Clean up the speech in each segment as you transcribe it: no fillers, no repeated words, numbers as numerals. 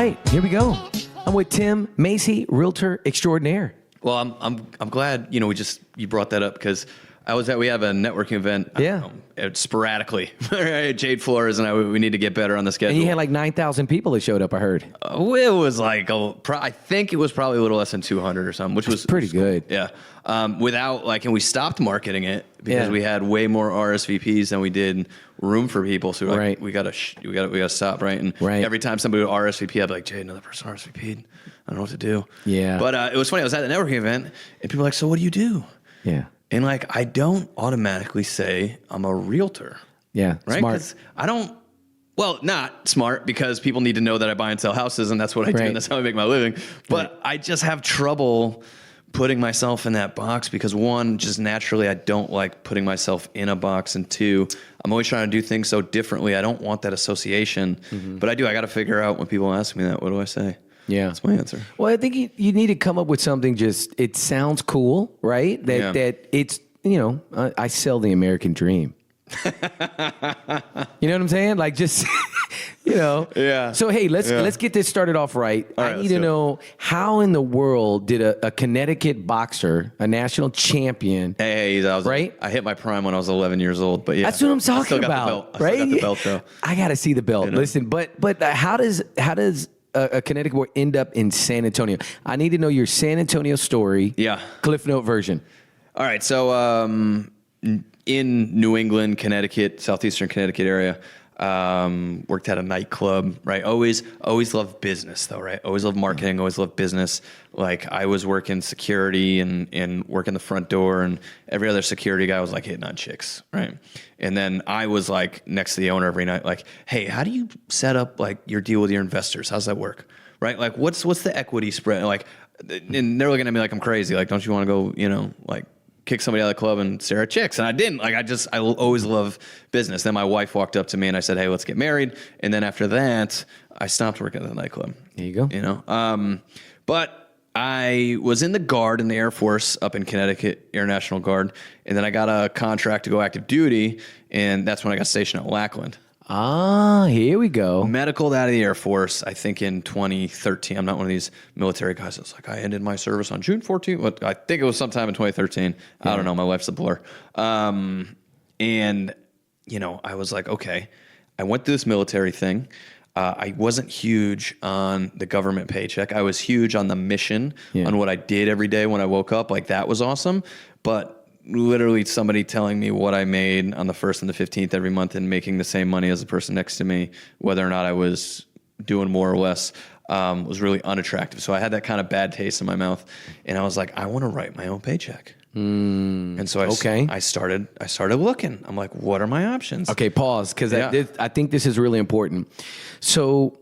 right, here we go. I'm with Tim Macy, Realtor extraordinaire. Well, I'm glad you brought that up because we have a networking event. Sporadically. Jade Flores and we need to get better on the schedule. And you had like 9,000 people that showed up. I heard. It was like I think it was probably a little less than 200 or something, which was pretty good. Yeah. And we stopped marketing it because we had way more RSVPs than we did room for people. So we gotta stop, right? And every time somebody would RSVP, I'd be like, Jay, another person RSVP'd. I don't know what to do. Yeah. But it was funny. I was at the networking event, and people were like, so what do you do? Yeah. And I don't automatically say I'm a realtor. Yeah. Right? Smart. I don't. Well, not smart because people need to know that I buy and sell houses, and that's what I do, and that's how I make my living. But I just have trouble putting myself in that box because one, just naturally, I don't like putting myself in a box, and two, I'm always trying to do things so differently. I don't want that association, but I do. I got to figure out when people ask me that, what do I say? Yeah. That's my answer. Well, I think you need to come up with something it sounds cool, right? That it's, I sell the American dream. You know what I'm saying? Like just, Yeah. So, hey, let's get this started off right. I need to know how in the world did a Connecticut boxer, a national champion. I hit my prime when I was 11 years old, but yeah. That's what I'm talking about. Right? I still got the belt, though. I got to see the belt. Listen, but how does a Connecticut boy end up in San Antonio? I need to know your San Antonio story. Yeah. Cliff Note version. All right. So in New England, Connecticut, southeastern Connecticut area, worked at a nightclub, right? Always loved business though, right? Always loved marketing, always loved business. Like I was working security and working the front door, and every other security guy was like hitting on chicks, right? And then I was like next to the owner every night, like, hey, how do you set up like your deal with your investors? How's that work? Right? Like what's the equity spread? Like, and they're looking at me like I'm crazy. Like, don't you want to go, like kick somebody out of the club and stare at chicks? And I didn't. Like, I always love business. Then my wife walked up to me and I said, hey, let's get married. And then after that, I stopped working at the nightclub. There you go. But I was in the Guard in the Air Force up in Connecticut, Air National Guard. And then I got a contract to go active duty. And that's when I got stationed at Lackland. Ah, here we go. Medicaled out of the Air Force, I think in 2013. I'm not one of these military guys that's like, I ended my service on June 14th. Well, I think it was sometime in 2013. Yeah. I don't know. My life's a blur. And, I was like, okay, I went through this military thing. I wasn't huge on the government paycheck. I was huge on the mission, on what I did every day when I woke up. Like, that was awesome. But literally somebody telling me what I made on the 1st and the 15th every month and making the same money as the person next to me, whether or not I was doing more or less, was really unattractive. So I had that kind of bad taste in my mouth, and I was like, I want to write my own paycheck. And so I started looking. I'm like, what are my options? Okay, pause, because I think this is really important. So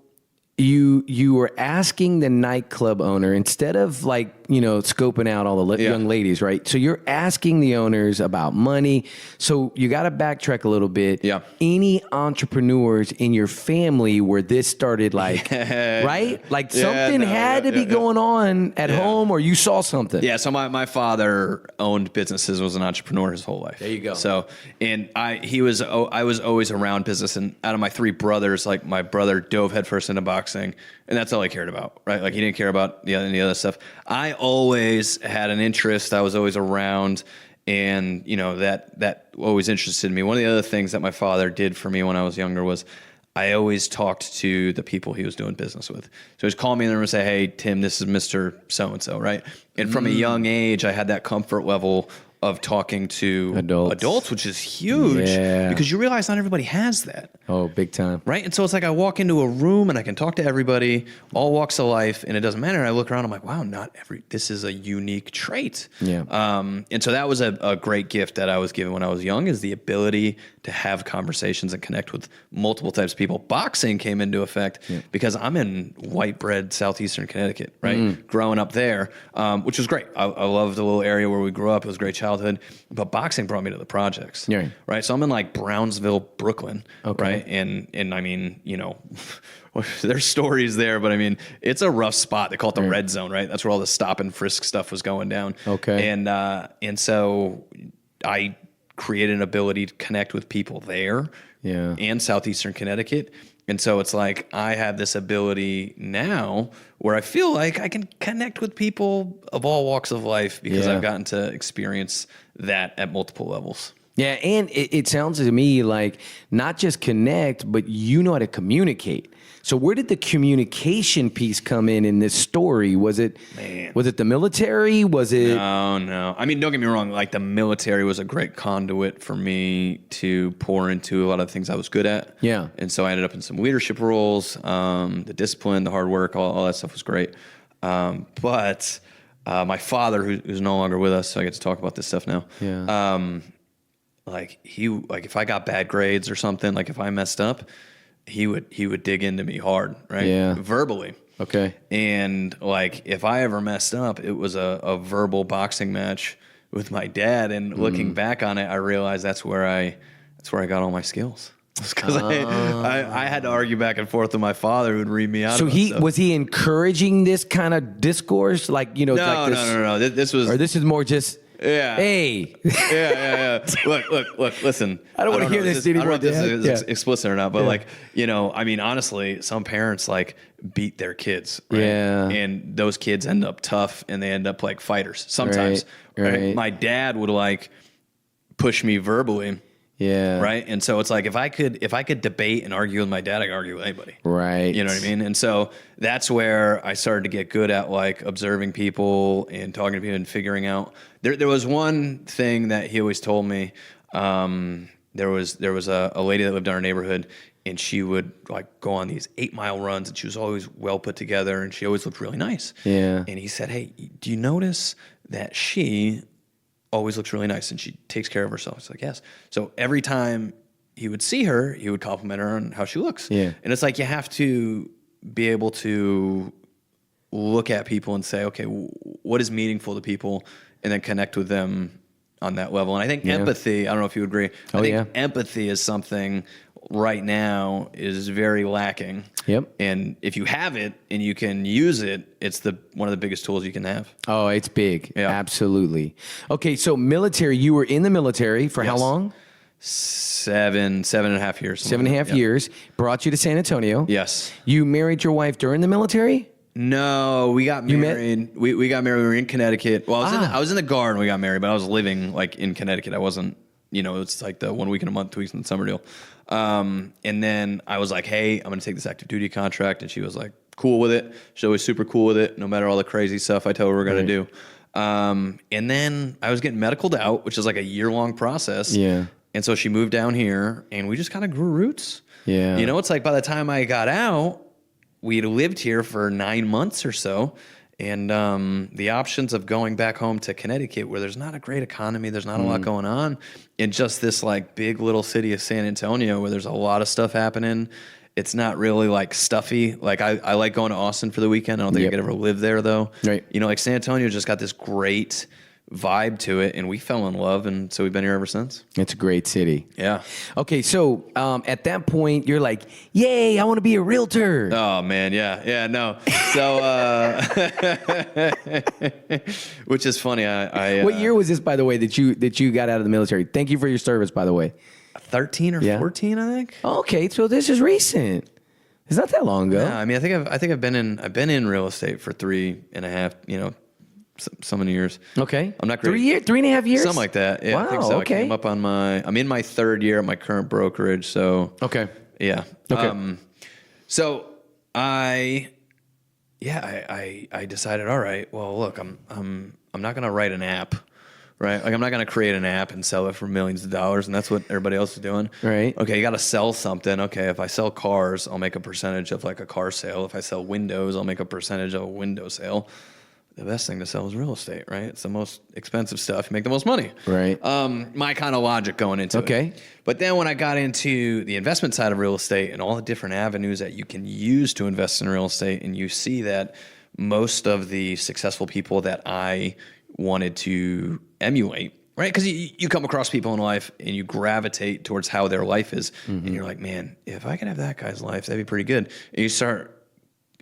you were asking the nightclub owner, instead of scoping out all the young ladies, right? So you're asking the owners about money. So you got to backtrack a little bit. Yeah. Any entrepreneurs in your family where this started, right? Like something had to be going on at home, or you saw something. Yeah. So my father owned businesses, was an entrepreneur his whole life. There you go. So, and I was always around business, and out of my three brothers, like my brother dove headfirst into boxing, and that's all he cared about, right? Like he didn't care about any other stuff. I always had an interest. I was always around, and that always interested me. One of the other things that my father did for me when I was younger was I always talked to the people he was doing business with. So he'd call me in the room and say, hey, Tim, this is Mr. So-and-so, right? And from a young age, I had that comfort level of talking to adults, which is huge because you realize not everybody has that. Oh, big time. Right? And so it's like I walk into a room and I can talk to everybody, all walks of life, and it doesn't matter. And I look around, I'm like, wow, this is a unique trait. Yeah. And so that was a great gift that I was given when I was young, is the ability to have conversations and connect with multiple types of people. Boxing came into effect because I'm in white bread southeastern Connecticut, right? Growing up there, which was great. I loved the little area where we grew up. It was a great childhood. But boxing brought me to the projects, right? So I'm in like Brownsville, Brooklyn, right? And I mean, there's stories there, but I mean, it's a rough spot. They call it the red zone, right? That's where all the stop and frisk stuff was going down. Okay. And so I created an ability to connect with people there and Southeastern Connecticut. And so it's like I have this ability now where I feel like I can connect with people of all walks of life because I've gotten to experience that at multiple levels. Yeah, and it sounds to me like not just connect, but you know how to communicate. So where did the communication piece come in this story? Was it the military? Was it? No. I mean, don't get me wrong. Like the military was a great conduit for me to pour into a lot of the things I was good at. Yeah. And so I ended up in some leadership roles. The discipline, the hard work, all that stuff was great. But my father, who's no longer with us, so I get to talk about this stuff now. Yeah. Like if I got bad grades or something, like if I messed up, he would dig into me hard, right? Yeah. Verbally. Okay. And like if I ever messed up, it was a verbal boxing match with my dad. And looking back on it, I realized that's where I got all my skills. Because I had to argue back and forth with my father, who would read me out. So was he encouraging this kind of discourse, like No. This was, or this is more just. Yeah. Hey. Yeah. Look, listen. I don't want to hear this anymore. I don't know if this is explicit or not, but like, I mean, honestly, some parents like beat their kids, right? Yeah. And those kids end up tough and they end up like fighters sometimes. Right? My dad would like push me verbally. Yeah. Right. And so it's like if I could debate and argue with my dad, I could argue with anybody. Right. You know what I mean? And so that's where I started to get good at like observing people and talking to people and figuring out. There was one thing that he always told me. There was a lady that lived in our neighborhood, and she would like go on these 8-mile runs, and she was always well put together, and she always looked really nice. Yeah. And he said, "Hey, do you notice that she always looks really nice and she takes care of herself?" It's like, yes. So every time he would see her, he would compliment her on how she looks. Yeah. And it's like you have to be able to look at people and say, okay, what is meaningful to people, and then connect with them on that level. And I think empathy, I don't know if you agree. I think empathy is something right now is very lacking. Yep. And if you have it and you can use it, it's one of the biggest tools you can have. Oh, it's big. Yeah. Absolutely. Okay, so military, you were in the military for how long? 7.5 years. 7.5 years. Brought you to San Antonio. Yes. You married your wife during the military? No, we got married. We got married. We were in Connecticut. Well, I was in the Guard when we got married, but I was living like in Connecticut. I wasn't, it's like the 1 week in a month, 2 weeks in the summer deal. And then I was like, hey, I'm going to take this active duty contract. And she was like, cool with it. She's always super cool with it, no matter all the crazy stuff I tell her we're going to do. And then I was getting medicaled out, which is like a year-long process. Yeah. And so she moved down here, and we just kind of grew roots. Yeah. It's like by the time I got out, we'd lived here for 9 months or so. And the options of going back home to Connecticut, where there's not a great economy, there's not a lot going on, in just this like big little city of San Antonio where there's a lot of stuff happening. It's not really like stuffy. Like I like going to Austin for the weekend. I don't think I could ever live there though. Right. Like San Antonio just got this great vibe to it, and we fell in love, and so we've been here ever since. It's a great city. Yeah. Okay, so at that point, you're like, yay, I want to be a realtor. Oh, man, yeah, no. So, which is funny. What year was this, by the way, that you got out of the military? Thank you for your service, by the way. 13 or 14, I think. Okay, so this is recent. It's not that long ago. Yeah, I mean, I think I've been in real estate for 3.5, so many years. Okay. I'm not great. 3 years, 3.5 years? Something like that. Yeah, wow, I think so. okay. I'm in my third year at my current brokerage. So. Okay. Yeah. Okay. So I decided, all right, well, look, I'm not going to write an app, right? Like I'm not going to create an app and sell it for millions of dollars. And that's what everybody else is doing. Right. Okay. You got to sell something. Okay. If I sell cars, I'll make a percentage of like a car sale. If I sell windows, I'll make a percentage of a window sale. The best thing to sell is real estate, right? It's the most expensive stuff. You make the most money. Right. My kind of logic going into it. Okay. But then when I got into the investment side of real estate and all the different avenues that you can use to invest in real estate, and you see that most of the successful people that I wanted to emulate, right? Because you come across people in life and you gravitate towards how their life is. And you're like, man, if I could have that guy's life, that'd be pretty good. And you start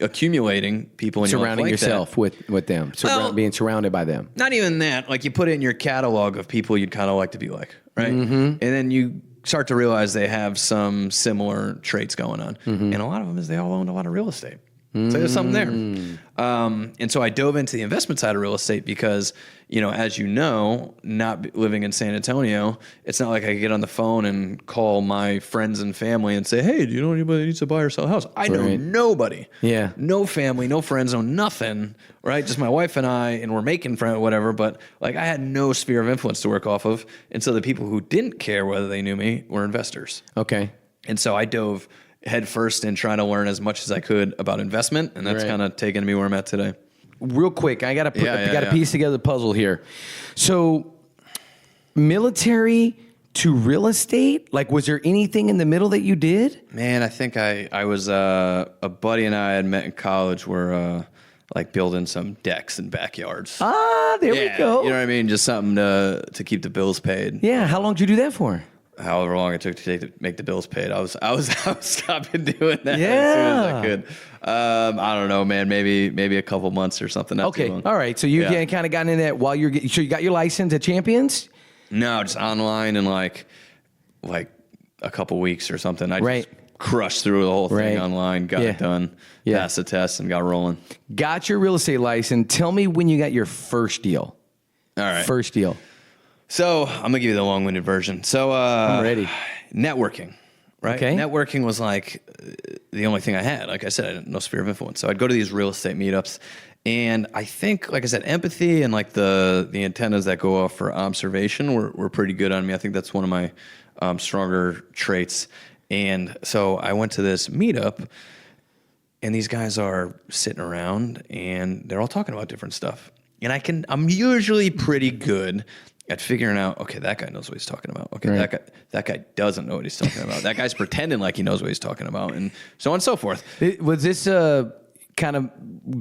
accumulating people in surrounding your life like yourself with them, being surrounded by them. Not even that. Like you put it in your catalog of people you'd kind of like to be like, right? And then you start to realize they have some similar traits going on. And a lot of them is they all owned a lot of real estate. So there's something there. And so I dove into the investment side of real estate because, as you know, not living in San Antonio, it's not like I could get on the phone and call my friends and family and say, hey, do you know anybody that needs to buy or sell a house? I know nobody. Yeah. No family, no friends, no nothing, right? Just my wife and I, and we're making friends, whatever. But like I had no sphere of influence to work off of. And so the people who didn't care whether they knew me were investors. Okay. And so I dove head first in trying to learn as much as I could about investment, and that's kind of taken me where I'm at today. Real quick, I got to piece together the puzzle here. So, military to real estate, like, was there anything in the middle that you did? Man, I think I was a buddy and I had met in college. We're like building some decks in backyards. There we go. You know what I mean? Just something to keep the bills paid. Yeah. How long did you do that for? However long it took to make the bills paid. I was stopping doing that Yeah. as soon as I could. I don't know, man. Maybe a couple months or something. Not too long. All right. So you kind of got into that while so you got your license at Champions? No, just online in like a couple weeks or something. I just crushed through the whole thing online, got it done, passed the test, and got rolling. Got your real estate license. Tell me when you got your first deal. All right. First deal. So I'm going to give you the long-winded version. So I'm ready. Networking, right? Okay. Networking was like the only thing I had. Like I said, I had no sphere of influence. So I'd go to these real estate meetups. And I think, like I said, empathy and like the antennas that go off for observation were pretty good on me. I think that's one of my stronger traits. And so I went to this meetup, and these guys are sitting around, and they're all talking about different stuff. And I'm usually pretty good at figuring out, okay, that guy knows what he's talking about. Okay, that guy doesn't know what he's talking about. That guy's pretending like he knows what he's talking about, and so on and so forth. Was this kind of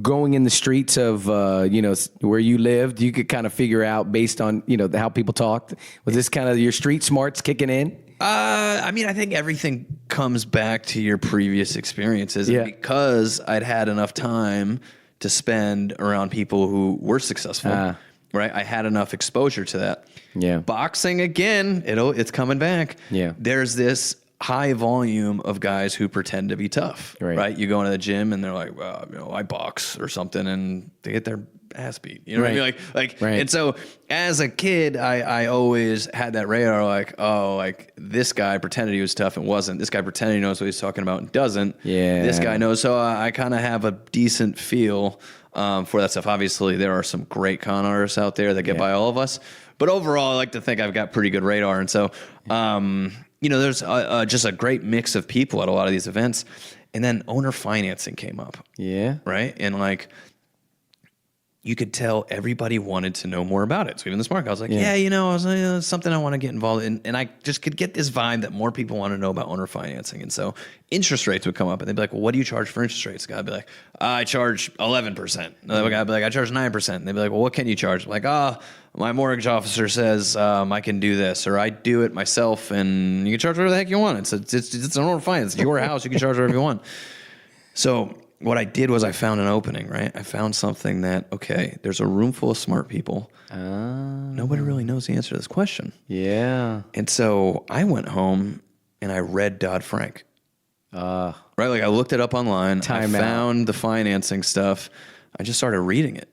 going in the streets of where you lived? You could kind of figure out based on how people talked. Was this kind of your street smarts kicking in? I mean, I think everything comes back to your previous experiences, and because I'd had enough time to spend around people who were successful. Right, I had enough exposure to that. Yeah, boxing again, it's coming back. Yeah, there's this high volume of guys who pretend to be tough. Right, you go into the gym and they're like, well, I box or something, and they get their ass beat. You know what I mean? Like, and so as a kid, I always had that radar. Like this guy pretended he was tough and wasn't. This guy pretended he knows what he's talking about and doesn't. Yeah, this guy knows. So I kind of have a decent feel for that stuff. Obviously, there are some great con artists out there that get by all of us. But overall, I like to think I've got pretty good radar. And so, there's just a great mix of people at a lot of these events. And then owner financing came up. Yeah. Right? And you could tell everybody wanted to know more about it. So even this market, I was like, it's something I want to get involved in. And I just could get this vibe that more people want to know about owner financing. And so interest rates would come up, and they'd be like, well, what do you charge for interest rates? The guy would be like, I charge 11%. Another guy would be like, I charge 9%. And they'd be like, well, what can you charge? I'm like, my mortgage officer says I can do this, or I do it myself, and you can charge whatever the heck you want. It's an owner finance. It's your house. You can charge whatever you want. So what I did was I found an opening, right? I found something that, okay, there's a room full of smart people. Nobody really knows the answer to this question. Yeah. And so I went home and I read Dodd-Frank. Right? Like I looked it up online. I found the financing stuff. I just started reading it.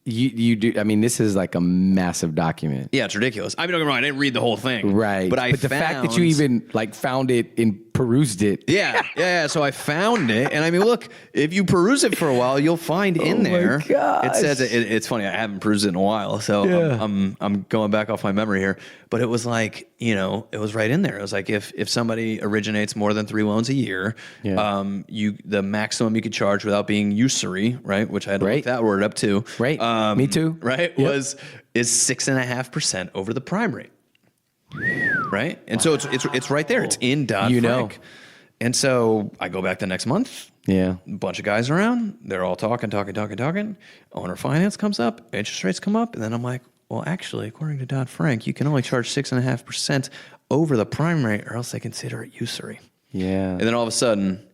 You do. I mean, this is like a massive document. Yeah, it's ridiculous. I mean, don't get me wrong, I didn't read the whole thing. Right. But the fact that you even found it and perused it. Yeah. So I found it, and I mean, look, if you peruse it for a while, you'll find in there. It says it's funny. I haven't perused it in a while, so I'm going back off my memory here. But it was like, it was right in there. It was like if somebody originates more than 3 loans a year, the maximum you could charge without being usury, right? Which I had to look that word up too. Right. Me too. Right. Is 6.5% over the prime rate. Right. And so it's right there. It's in Dodd-Frank. And so I go back the next month. Yeah. A bunch of guys around. They're all talking. Owner finance comes up. Interest rates come up. And then I'm like, well, actually, according to Dodd-Frank, you can only charge 6.5% over the prime rate, or else they consider it usury. Yeah. And then all of a sudden,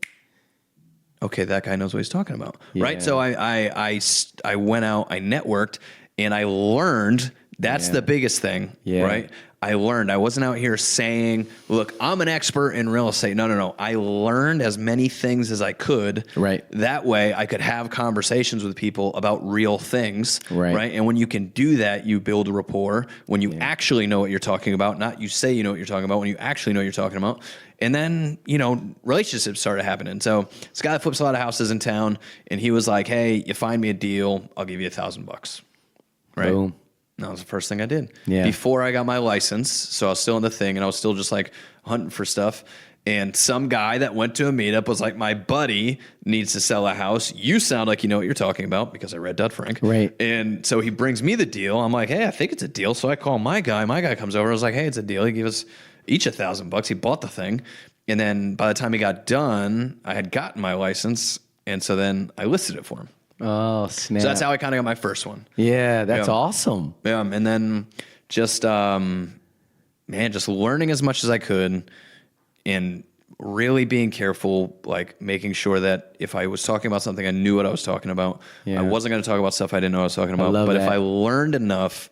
okay, that guy knows what he's talking about. Right. So I went out, I networked, and I learned That's the biggest thing, right? I learned. I wasn't out here saying, look, I'm an expert in real estate. No. I learned as many things as I could. Right. That way I could have conversations with people about real things. Right. And when you can do that, you build a rapport. When you actually know what you're talking about, not you say you know what you're talking about, when you actually know what you're talking about. And then, relationships started happening. So this guy that flips a lot of houses in town, and he was like, hey, you find me a deal, I'll give you $1,000. Right. Boom. That was the first thing I did. Yeah. Before I got my license, so I was still in the thing, and I was still just like hunting for stuff. And some guy that went to a meetup was like, my buddy needs to sell a house. You sound like you know what you're talking about, because I read Dodd-Frank. Right. And so he brings me the deal. I'm like, hey, I think it's a deal. So I call my guy. My guy comes over. I was like, hey, it's a deal. He gave us each $1,000. He bought the thing. And then by the time he got done, I had gotten my license. And so then I listed it for him. Oh, snap. So that's how I kind of got my first one. Yeah, that's awesome. Yeah, and then just, just learning as much as I could, and really being careful, like making sure that if I was talking about something, I knew what I was talking about. Yeah. I wasn't going to talk about stuff I didn't know I was talking about. But if I learned enough,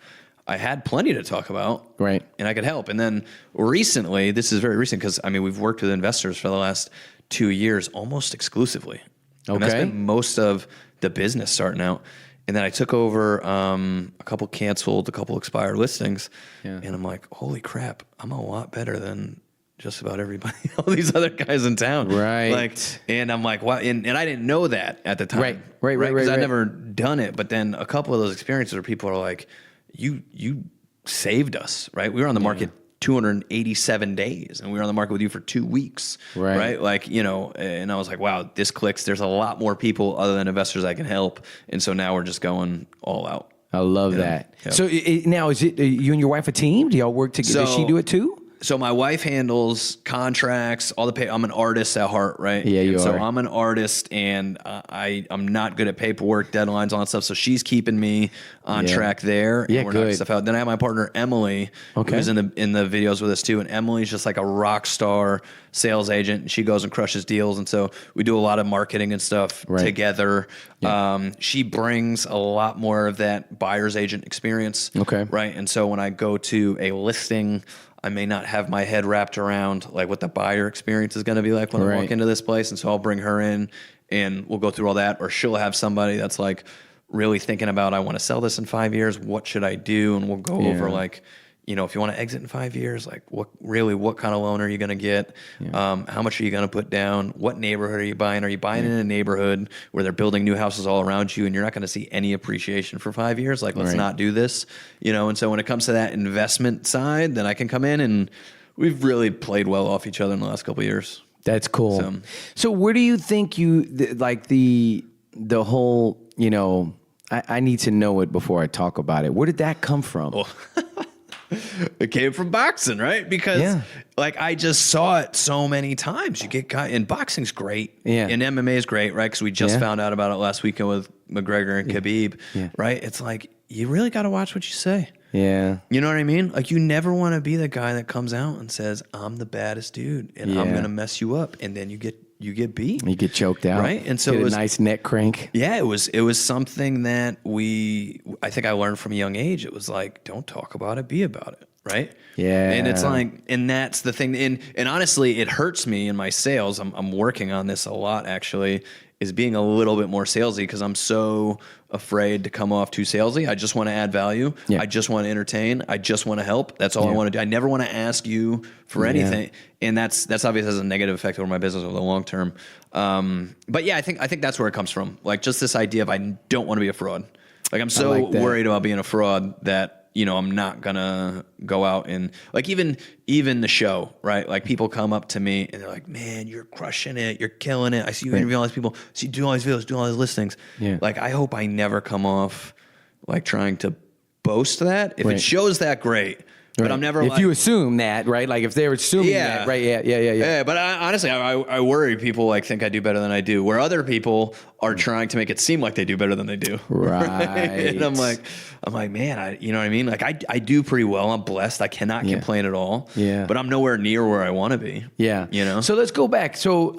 I had plenty to talk about. Right. And I could help. And then recently, this is very recent, because, we've worked with investors for the last 2 years almost exclusively. Okay. And that's been most of the business starting out. And then I took over a couple canceled, a couple expired listings. Yeah. And I'm like, holy crap, I'm a lot better than just about everybody, all these other guys in town. Right. And I'm like, wow. And I didn't know that at the time. Right. Because I'd never done it. But then a couple of those experiences where people are like, you saved us, right? We were on the market 287 days, and we were on the market with you for 2 weeks, right? And I was like, wow, this clicks. There's a lot more people other than investors I can help. And so now we're just going all out. I love that. Yep. So now, is it you and your wife a team? Do y'all work together? Does she do it too? So my wife handles contracts, all the pay. I'm an artist at heart, right? Yeah, you are. So I'm an artist, and I'm not good at paperwork, deadlines, all that stuff. So she's keeping me on track there. Yeah, and we're good. knocking stuff out. Then I have my partner Emily, who's in the videos with us too. And Emily's just like a rock star sales agent. And she goes and crushes deals, and so we do a lot of marketing and stuff together. Yeah. She brings a lot more of that buyer's agent experience. Okay. Right. And so when I go to a listing, I may not have my head wrapped around like what the buyer experience is going to be like when I walk into this place. And so I'll bring her in, and we'll go through all that. Or she'll have somebody that's like really thinking about, I want to sell this in 5 years. What should I do? And we'll go over like, if you want to exit in 5 years, like what kind of loan are you going to get? How much are you going to put down? What neighborhood are you buying? Are you buying in a neighborhood where they're building new houses all around you and you're not going to see any appreciation for 5 years? Like, let's not do this, And so when it comes to that investment side, then I can come in, and we've really played well off each other in the last couple of years. That's cool. So where do you think the whole, I need to know it before I talk about it. Where did that come from? Oh. It came from boxing, right? Because I just saw it so many times. You get guys, and boxing's great, and MMA is great, right? Because we just found out about it last weekend with McGregor and Khabib, right? It's like, you really got to watch what you say. Yeah. You know what I mean? Like, you never want to be the guy that comes out and says, I'm the baddest dude, and I'm going to mess you up, and then you get beat. You get choked out. Right? And so it was a nice neck crank. Yeah, it was something that I think I learned from a young age. It was like, don't talk about it, be about it. Right? Yeah. And it's like, and that's the thing. And honestly, it hurts me in my sales. I'm working on this a lot, actually, is being a little bit more salesy, because I'm so afraid to come off too salesy. I just want to add value. I just want to entertain. I just want to help. That's all I want to do. I never want to ask you for anything. And that's obviously has a negative effect over my business over the long term. But yeah, I think that's where it comes from. Like, just this idea of, I don't want to be a fraud. Like, I'm so worried about being a fraud that, I'm not gonna go out and, like, even the show, right? Like, people come up to me and they're like, man, you're crushing it. You're killing it. I see you interviewing all these people. I see you doing all these videos, doing all these listings. Yeah. Like, I hope I never come off like trying to boast that. If it shows that, great. But I'm never. If you assume that, right? Like, if they're assuming that, right? Yeah. But honestly, I worry people like think I do better than I do, where other people are trying to make it seem like they do better than they do. Right. And I'm like, man, you know what I mean? Like, I do pretty well. I'm blessed. I cannot complain at all. Yeah. But I'm nowhere near where I want to be. Yeah. So let's go back. So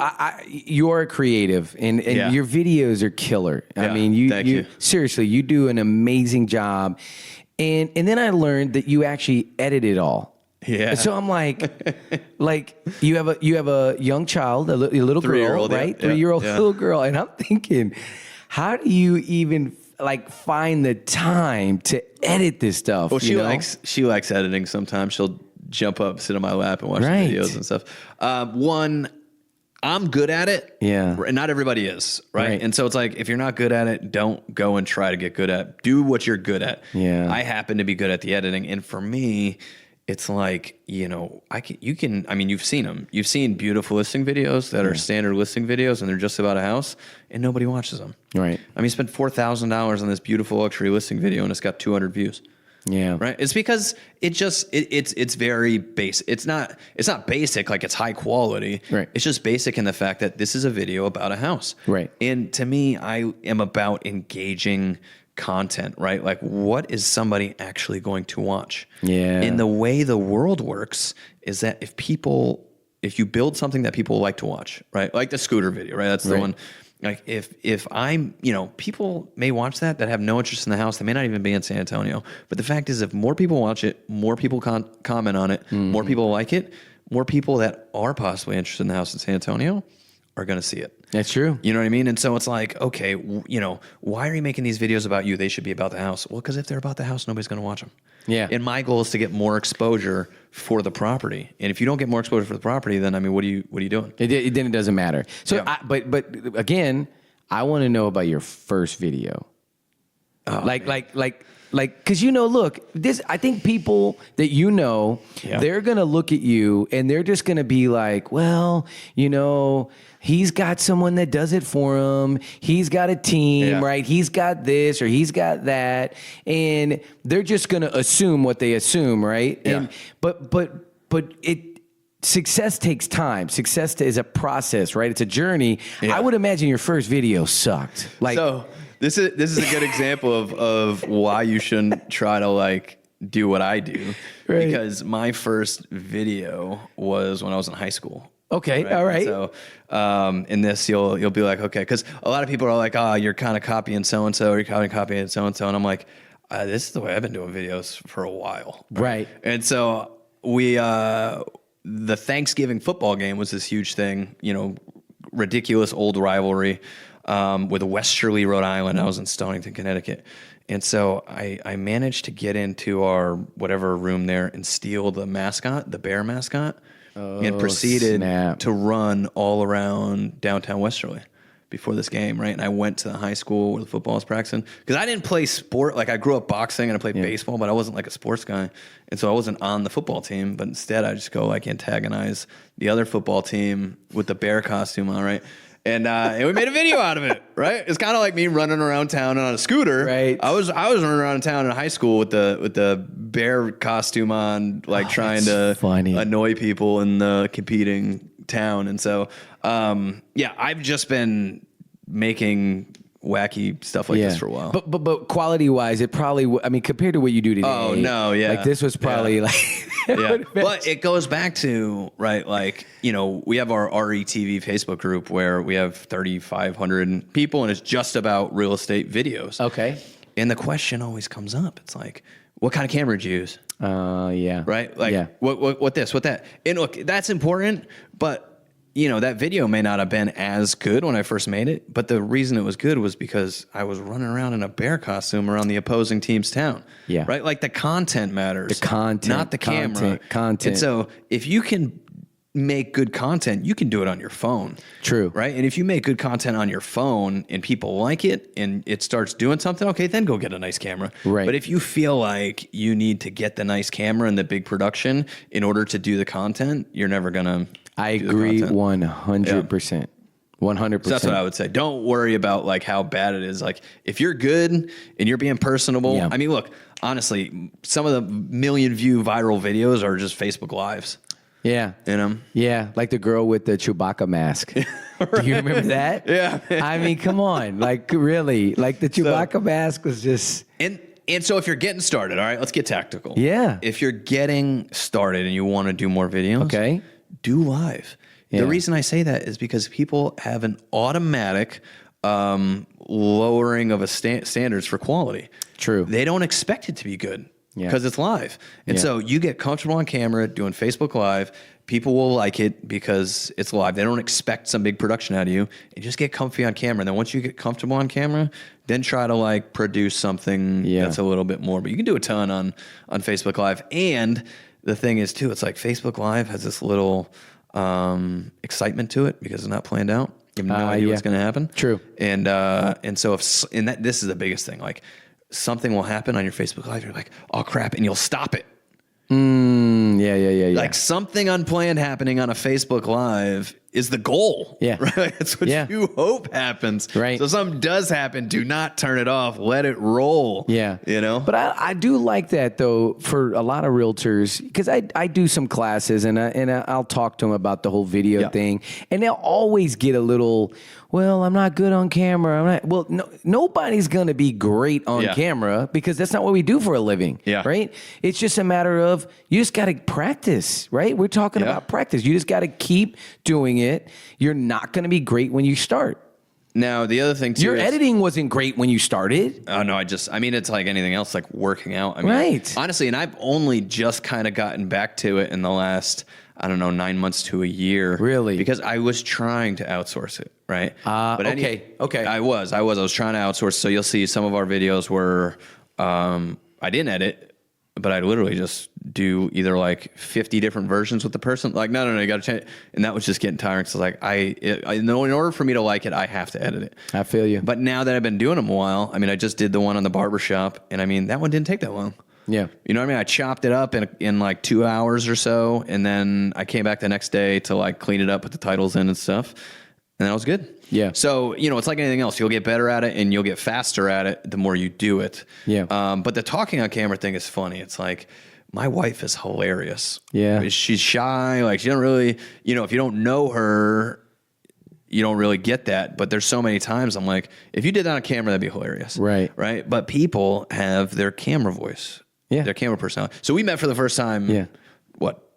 you're a creative, and your videos are killer. I mean, you seriously, you do an amazing job. And then I learned that you actually edit it all. Yeah. And so I'm like you have a young child, a little girl, 3-year-old, right? yeah. 3-year-old Yeah. little girl, and I'm thinking, how do you even like find the time to edit this stuff? Well, you know? she likes editing sometimes. She'll jump up, sit on my lap, and watch the Right. videos and stuff. One, I'm good at it. Yeah. And not everybody is, right? Right. And so it's like, if you're not good at it, don't go and try to get good at it. Do what you're good at. Yeah. I happen to be good at the editing. And for me, it's like, you know, you've seen them. You've seen beautiful listing videos that are standard listing videos and they're just about a house and nobody watches them. Right. I mean, you spent $4,000 on this beautiful luxury listing video and it's got 200 views. Yeah. Right. It's because it's very basic. It's not basic, like it's high quality. Right. It's just basic in the fact that this is a video about a house. Right. And to me, I am about engaging content, right? Like, what is somebody actually going to watch? Yeah. And the way the world works is that if you build something that people like to watch, right? Like the scooter video, right? That's the one. Like if I'm, you know, people may watch that have no interest in the house. They may not even be in San Antonio. But the fact is, if more people watch it, more people comment on it, more people like it, more people that are possibly interested in the house in San Antonio are going to see it. That's true. You know what I mean? And so it's like, okay, you know, why are you making these videos about you? They should be about the house. Well, because if they're about the house, nobody's going to watch them. Yeah. And my goal is to get more exposure for the property. And if you don't get more exposure for the property, then I mean, what are you doing? Then it doesn't matter. So, Yeah. but again, I want to know about your first video. Because look, this. I think people that they're gonna look at you and they're just gonna be like, well, he's got someone that does it for him. He's got a team, right? He's got this or he's got that, and they're just gonna assume what they assume, right? Yeah. And but it. Success takes time. Success is a process, right? It's a journey. Yeah. I would imagine your first video sucked. So this is a good example of why you shouldn't try to do what I do. Right. Because my first video was when I was in high school. Okay, all right. So in this, you'll be like, okay, because a lot of people are like, oh, you're kind of copying so and so, or you're copying so and so, and I'm like, this is the way I've been doing videos for a while. Right. And so the Thanksgiving football game was this huge thing, ridiculous old rivalry with Westerly, Rhode Island. I was in Stonington, Connecticut. And so I managed to get into our whatever room there and steal the mascot, the bear mascot, and proceeded to run all around downtown Westerly before this game, right? And I went to the high school where the football was practicing because I didn't play sport. Like I grew up boxing and I played baseball, but I wasn't like a sports guy. And so I wasn't on the football team, but instead I just go antagonize the other football team with the bear costume on, right? And we made a video out of it, right? It's kind of like me running around town on a scooter. Right. I was running around town in high school with the bear costume on, trying to annoy people in the competing town. And so, I've just been making wacky stuff like this for a while. But quality wise, it probably, compared to what you do today. Oh, no, yeah. Like this was probably yeah. But it goes back to, right, we have our RETV Facebook group where we have 3,500 people and it's just about real estate videos. Okay. And the question always comes up. It's like, what kind of camera did you use? Yeah. Right? What this, what that. And look, that's important, but that video may not have been as good when I first made it, but the reason it was good was because I was running around in a bear costume around the opposing team's town. Yeah. Right? Like the content matters. The content. Not the camera. Content. And so if you can make good content, you can do it on your phone. True. Right? And if you make good content on your phone and people like it and it starts doing something, okay, then go get a nice camera. Right. But if you feel like you need to get the nice camera and the big production in order to do the content, you're never going to I agree 100%. 100%. So that's what I would say. Don't worry about how bad it is. If you're good and you're being personable, I mean, look, honestly, some of the million view viral videos are just Facebook Lives. Yeah. Yeah. Like the girl with the Chewbacca mask. Right. Do you remember that? Yeah. I mean, come on. Really. The Chewbacca mask was just... And so if you're getting started, all right, let's get tactical. Yeah. If you're getting started and you want to do more videos, okay, do live. Yeah. The reason I say that is because people have an automatic lowering of standards for quality. True. They don't expect it to be good because it's live. And so you get comfortable on camera doing Facebook Live. People will like it because it's live. They don't expect some big production out of you. And just get comfy on camera. And then once you get comfortable on camera, then try to like produce something that's a little bit more. But you can do a ton on Facebook Live. And the thing is too, it's like Facebook Live has this little excitement to it because it's not planned out. You have no idea what's going to happen. True. And so this is the biggest thing. Like something will happen on your Facebook Live. You're like, oh crap. And you'll stop it. Yeah. Like something unplanned happening on a Facebook Live is the goal. Yeah. Right. That's what you hope happens. Right. So something does happen. Do not turn it off. Let it roll. Yeah. You know? But I do like that though for a lot of realtors because I do some classes and I'll talk to them about the whole video thing and they'll always get a little, well, I'm not good on camera. Nobody's going to be great on camera because that's not what we do for a living. Yeah. Right. It's just a matter of you just got to practice, right? We're talking about practice. You just got to keep doing it. You're not going to be great when you start. Now, the other thing too your editing wasn't great when you started. Oh, no, I mean, it's like anything else, like working out. I mean, honestly, and I've only just kind of gotten back to it in the last, 9 months to a year. Really? Because I was trying to outsource it, right? Okay. I was trying to outsource. So you'll see some of our videos where I didn't edit, but I literally just do either like 50 different versions with the person. Like, no, you got to change it. And that was just getting tiring. So like, in order for me to like it, I have to edit it. I feel you. But now that I've been doing them a while, I mean, I just did the one on the barbershop, and I mean, that one didn't take that long. Yeah. You know what I mean? I chopped it up in like 2 hours or so, and then I came back the next day to like clean it up, put the titles in and stuff, and that was good. Yeah. So, it's like anything else. You'll get better at it and you'll get faster at it the more you do it. Yeah. But the talking on camera thing is funny. It's like, my wife is hilarious. Yeah. She's shy. Like, she don't really, if you don't know her, you don't really get that. But there's so many times I'm like, if you did that on camera, that'd be hilarious. Right. Right. But people have their camera voice. Yeah. Their camera personality. So we met for the first time,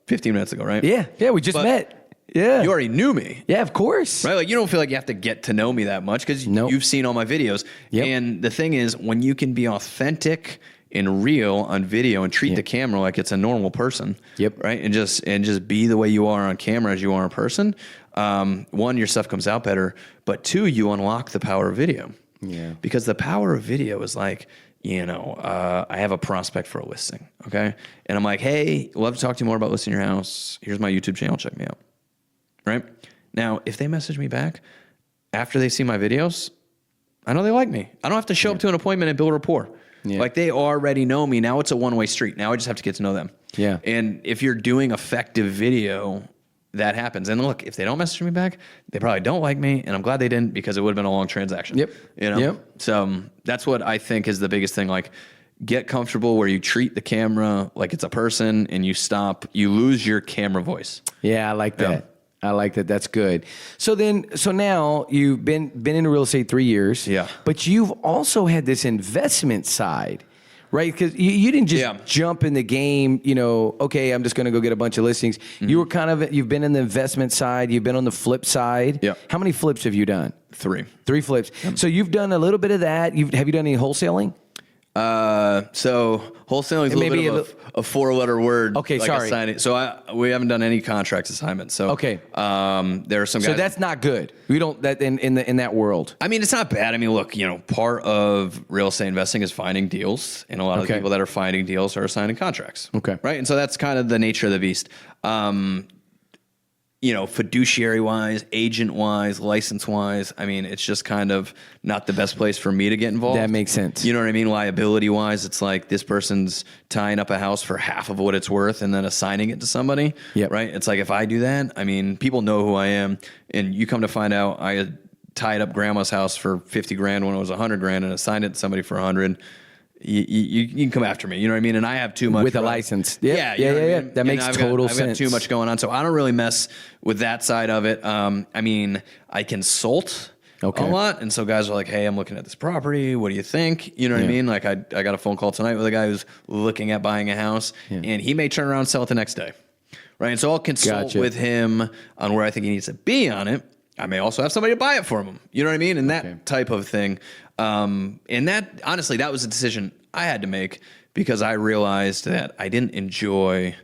15 minutes ago, right? Yeah. We just met. Yeah. You already knew me. Yeah, of course. Right? Like, you don't feel like you have to get to know me that much because you've seen all my videos. Yep. And the thing is, when you can be authentic and real on video and treat the camera like it's a normal person. Yep. Right? And just be the way you are on camera as you are in person. One, your stuff comes out better. But two, you unlock the power of video. Yeah. Because the power of video is like, I have a prospect for a listing. Okay. And I'm like, hey, love to talk to you more about listing your house. Here's my YouTube channel. Check me out. Right? Now, if they message me back after they see my videos, I know they like me. I don't have to show up to an appointment and build rapport. Yeah. Like, they already know me. Now it's a one-way street. Now I just have to get to know them. Yeah. And if you're doing effective video, that happens. And look, if they don't message me back, they probably don't like me. And I'm glad they didn't because it would have been a long transaction. Yep. Yep. So that's what I think is the biggest thing. Like, get comfortable where you treat the camera like it's a person and you lose your camera voice. Yeah, I like that. Yeah. I like that. That's good. So now you've been in real estate 3 years. Yeah. But you've also had this investment side, right? Because you didn't just jump in the game, okay, I'm just going to go get a bunch of listings. Mm-hmm. You've been in the investment side. You've been on the flip side. Yeah. How many flips have you done? 3. 3 flips. Yep. So you've done a little bit of that. Have you done any wholesaling? So wholesaling is a little bit of a 4-letter word. Okay, like sorry. So we haven't done any contract assignments. So okay. There are some guys. So that's not good. We don't that in that world. I mean, it's not bad. I mean, look, part of real estate investing is finding deals, and a lot of the people that are finding deals are signing contracts. Okay. Right, and so that's kind of the nature of the beast. Fiduciary wise, agent wise, license wise, I mean, it's just kind of not the best place for me to get involved. That makes sense. You know what I mean? Liability wise, it's like this person's tying up a house for half of what it's worth and then assigning it to somebody. Yep. Right? It's like, if I do that, I mean, people know who I am, and you come to find out I had tied up grandma's house for $50,000 when it was $100,000 and assigned it to somebody for $100,000. You can come after me, you know what I mean? And I have too much with a license. Yeah. I mean? That makes total sense. I've got too much going on, so I don't really mess with that side of it. I mean, I consult a lot, and so guys are like, "Hey, I'm looking at this property. What do you think?" You know what I mean? Like, I got a phone call tonight with a guy who's looking at buying a house, and he may turn around and sell it the next day, right? And so I'll consult with him on where I think he needs to be on it. I may also have somebody to buy it for them. You know what I mean? And that type of thing. And that, honestly, that was a decision I had to make because I realized that I didn't enjoy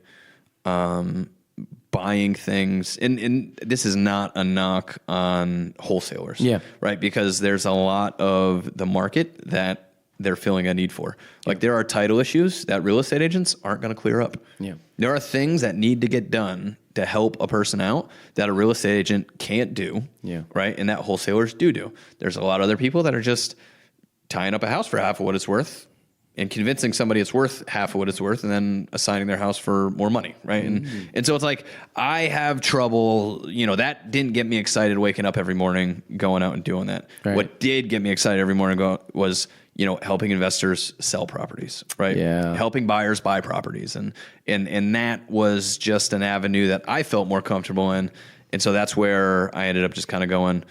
buying things. And this is not a knock on wholesalers. Yeah. Right? Because there's a lot of the market that they're feeling a need for. Like there are title issues that real estate agents aren't going to clear up. Yeah. There are things that need to get done to help a person out that a real estate agent can't do. Yeah. Right. And that wholesalers do. There's a lot of other people that are just tying up a house for half of what it's worth and convincing somebody it's worth half of what it's worth and then assigning their house for more money. Right. And so it's like, I have trouble, that didn't get me excited waking up every morning, going out and doing that. Right. What did get me excited every morning was, helping investors sell properties, right? Yeah. Helping buyers buy properties. And that was just an avenue that I felt more comfortable in. And so that's where I ended up just kind of going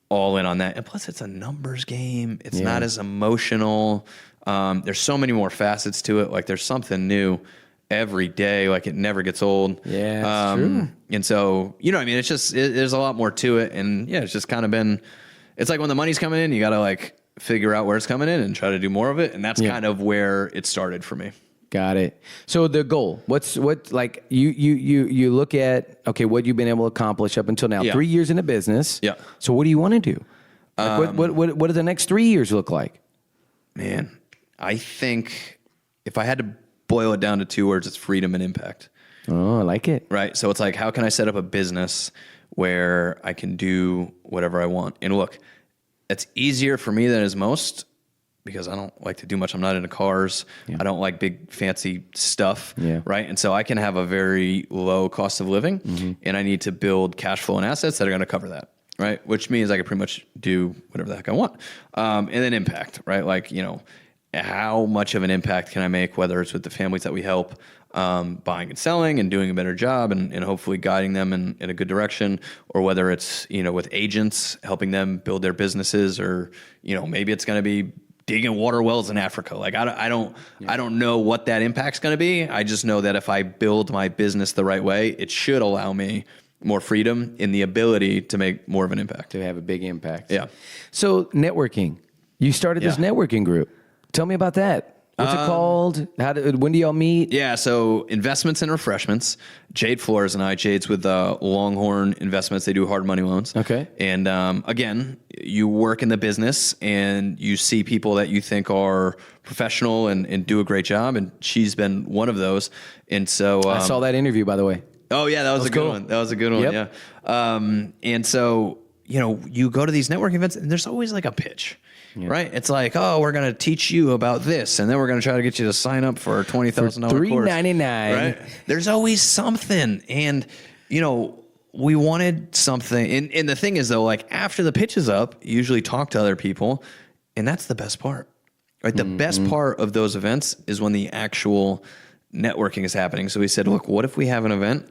all in on that. And plus it's a numbers game. It's not as emotional. There's so many more facets to it. Like there's something new every day. Like it never gets old. Yeah, that's true. And so, it's just, there's a lot more to it. And it's just kind of been, it's like when the money's coming in, you got to figure out where it's coming in and try to do more of it. And that's kind of where it started for me. Got it. So the goal, what you look at, okay, what you've been able to accomplish up until now, 3 years in the business. Yeah. So what do you want to do? What do the next 3 years look like? Man, I think if I had to boil it down to 2 words, it's freedom and impact. Oh, I like it. Right. So it's like, how can I set up a business where I can do whatever I want? And look, it's easier for me than it is most because I don't like to do much. I'm not into cars. I don't like big fancy stuff. Yeah. Right. And so I can have a very low cost of living and I need to build cash flow and assets that are going to cover that. Right. Which means I can pretty much do whatever the heck I want. And then impact, right? Like, how much of an impact can I make, whether it's with the families that we help, buying and selling and doing a better job and hopefully guiding them in a good direction, or whether it's, with agents, helping them build their businesses, or, maybe it's going to be digging water wells in Africa. Like I don't know what that impact's going to be. I just know that if I build my business the right way, it should allow me more freedom in the ability to make more of an impact. To have a big impact. Yeah. So networking, you started this networking group. Tell me about that. What's it called? When do y'all meet? Yeah, so Investments and Refreshments. Jade Flores and I. Jade's with Longhorn Investments. They do hard money loans. Okay. And again, you work in the business and you see people that you think are professional and do a great job. And she's been one of those. And so I saw that interview, by the way. Oh yeah, that was a good cool. one. That was a good one. Yep. Yeah. And so you go to these networking events and there's always like a pitch. Yeah. Right? It's like, oh, we're going to teach you about this, and then we're going to try to get you to sign up for a $20,000 course. $399. Right? There's always something. And, we wanted something. And the thing is, though, like after the pitch is up, you usually talk to other people, and that's the best part. Right? The best part of those events is when the actual networking is happening. So we said, look, what if we have an event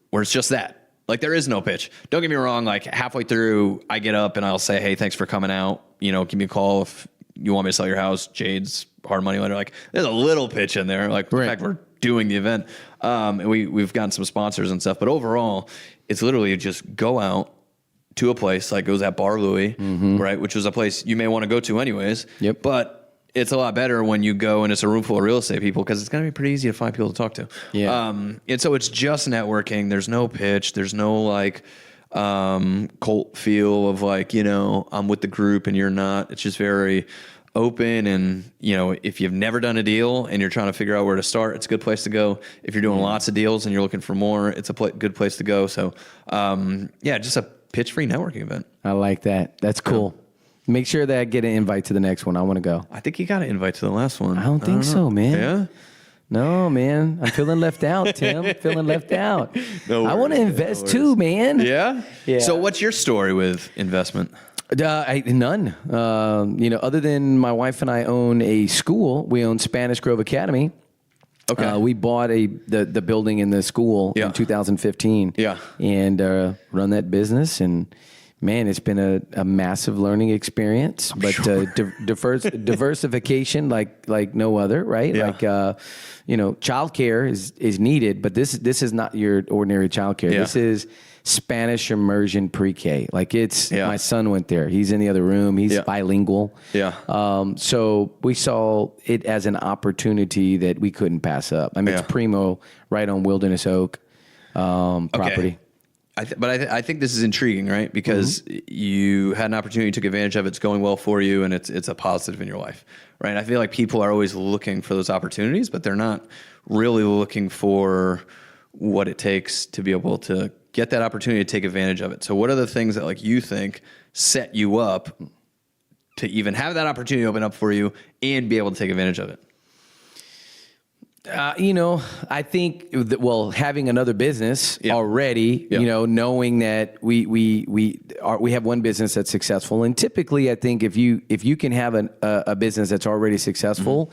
where it's just that? Like there is no pitch. Don't get me wrong. Like halfway through, I get up and I'll say, "Hey, thanks for coming out. Give me a call if you want me to sell your house." Jade's hard money lender. Like there's a little pitch in there. Like the fact we're doing the event, and we've gotten some sponsors and stuff. But overall, it's literally just go out to a place like it was at Bar Louie, right? Which was a place you may want to go to anyways. Yep. But it's a lot better when you go and it's a room full of real estate people because it's going to be pretty easy to find people to talk to. Yeah. And so it's just networking. There's no pitch. There's no cult feel of I'm with the group and you're not. It's just very open. And, if you've never done a deal and you're trying to figure out where to start, it's a good place to go. If you're doing lots of deals and you're looking for more, it's a good place to go. So, just a pitch-free networking event. I like that. That's cool. Make sure that I get an invite to the next one. I want to go. I think you got an invite to the last one. I don't think so, man. Yeah? No, man. I'm feeling left out, Tim. Feeling left out. No I want to invest too, man. Yeah? Yeah. So what's your story with investment? None. Other than my wife and I own a school. We own Spanish Grove Academy. Okay. We bought the building in the school in 2015. Yeah. And run that business. And man, it's been a massive learning experience. But diversification like no other, right? Yeah. Like childcare is needed, but this is not your ordinary childcare. Yeah. This is Spanish immersion pre-K. Like my son went there. He's in the other room. He's bilingual. Yeah. So we saw it as an opportunity that we couldn't pass up. I mean, it's primo, right on Wilderness Oak property. I think this is intriguing, right? Because you had an opportunity, took advantage of it, it's going well for you, and it's a positive in your life, right? I feel like people are always looking for those opportunities, but they're not really looking for what it takes to be able to get that opportunity to take advantage of it. So what are the things that like you think set you up to even have that opportunity open up for you and be able to take advantage of it? I think having another business already, knowing that we have one business that's successful, and typically I think if you can have a business that's already successful,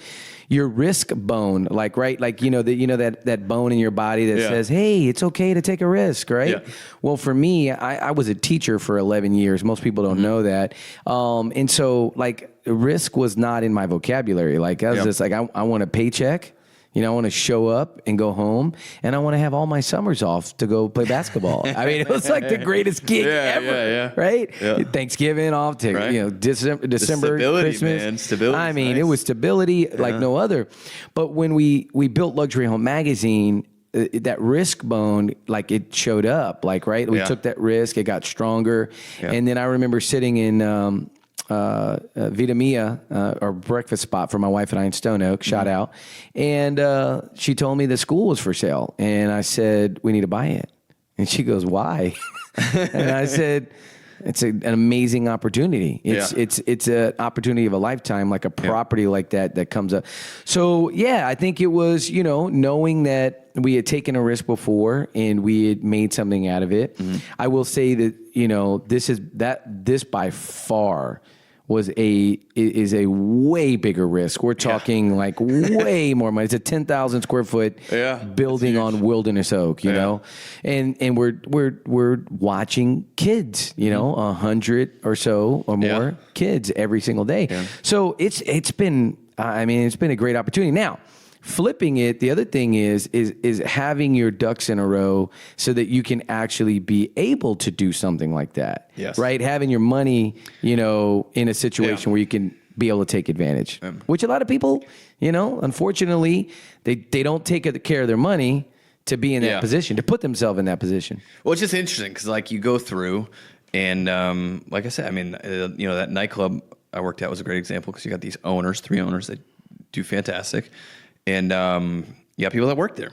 your risk bone, that bone in your body that says, hey, it's okay to take a risk, right? Yeah. Well, for me, I was a teacher for 11 years. Most people don't know that, and so risk was not in my vocabulary. Like I was just like, I want a paycheck. I want to show up and go home, and I want to have all my summers off to go play basketball. I mean, it was like the greatest gig ever, right? Yeah. Thanksgiving off to December, Christmas. Man. Stability. I mean, it was stability like no other. But when we built Luxury Home Magazine, that risk bone, it showed up, right? We took that risk, it got stronger, and then I remember sitting in Vita Mia, or breakfast spot for my wife and I in Stone Oak, shout out. And she told me the school was for sale. And I said, we need to buy it. And she goes, why? And I said, it's an amazing opportunity. It's an opportunity of a lifetime, like a property like that comes up. So I think it was, knowing that we had taken a risk before and we had made something out of it. I will say that, this by far is a way bigger risk. We're talking way more money. It's a 10,000 square foot building on Wilderness Oak, you know, and we're watching kids, 100 or so or more kids every single day. Yeah. So it's been a great opportunity. Now, flipping it, the other thing is having your ducks in a row so that you can actually be able to do something like that. Yes. Right? Having your money, in a situation where you can be able to take advantage. Which a lot of people, unfortunately, they don't take care of their money to be in that position, to put themselves in that position. Well, it's just interesting because you go through and like I said, that nightclub I worked at was a great example because you got these owners, 3 owners that do fantastic. And you got people that work there,